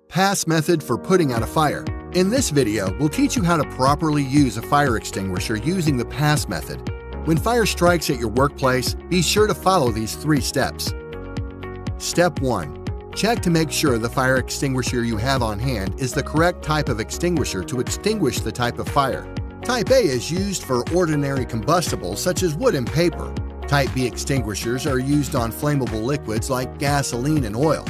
Pass method for putting out a fire. In this video, we'll teach you how to properly use a fire extinguisher using the pass method. When fire strikes at your workplace, be sure to follow these 3 steps. Step 1. Check to make sure the fire extinguisher you have on hand is the correct type of extinguisher to extinguish the type of fire. Type A is used for ordinary combustibles such as wood and paper. Type B extinguishers are used on flammable liquids like gasoline and oil.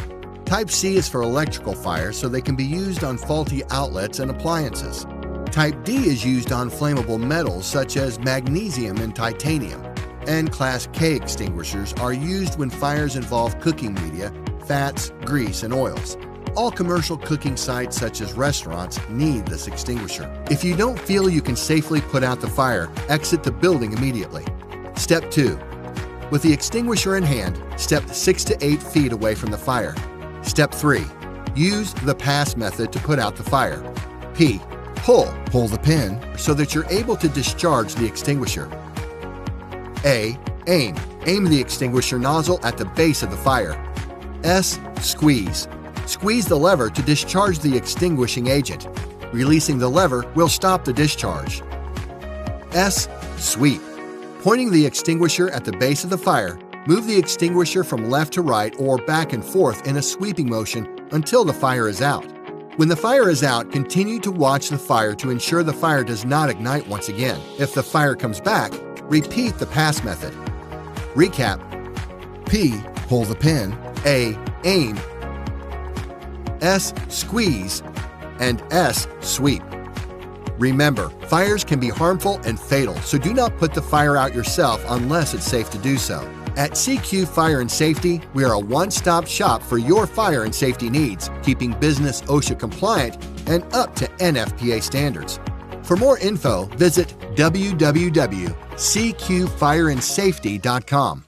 Type C is for electrical fires, so they can be used on faulty outlets and appliances. Type D is used on flammable metals such as magnesium and titanium. And Class K extinguishers are used when fires involve cooking media, fats, grease, and oils. All commercial cooking sites such as restaurants need this extinguisher. If you don't feel you can safely put out the fire, exit the building immediately. Step 2. With the extinguisher in hand, step 6 to 8 feet away from the fire. Step 3. Use the pass method to put out the fire. P. Pull the pin so that you're able to discharge the extinguisher. A. Aim the extinguisher nozzle at the base of the fire. S. Squeeze the lever to discharge the extinguishing agent. Releasing the lever will stop the discharge. S. Sweep. Pointing the extinguisher at the base of the fire, move the extinguisher from left to right or back and forth in a sweeping motion until the fire is out. When the fire is out, continue to watch the fire to ensure the fire does not ignite once again. If the fire comes back, repeat the pass method. Recap: P. Pull the pin. A. Aim. S. Squeeze. And S. Sweep. Remember, fires can be harmful and fatal, so do not put the fire out yourself unless it's safe to do so. At CQ Fire and Safety, we are a one-stop shop for your fire and safety needs, keeping business OSHA compliant and up to NFPA standards. For more info, visit www.cqfireandsafety.com.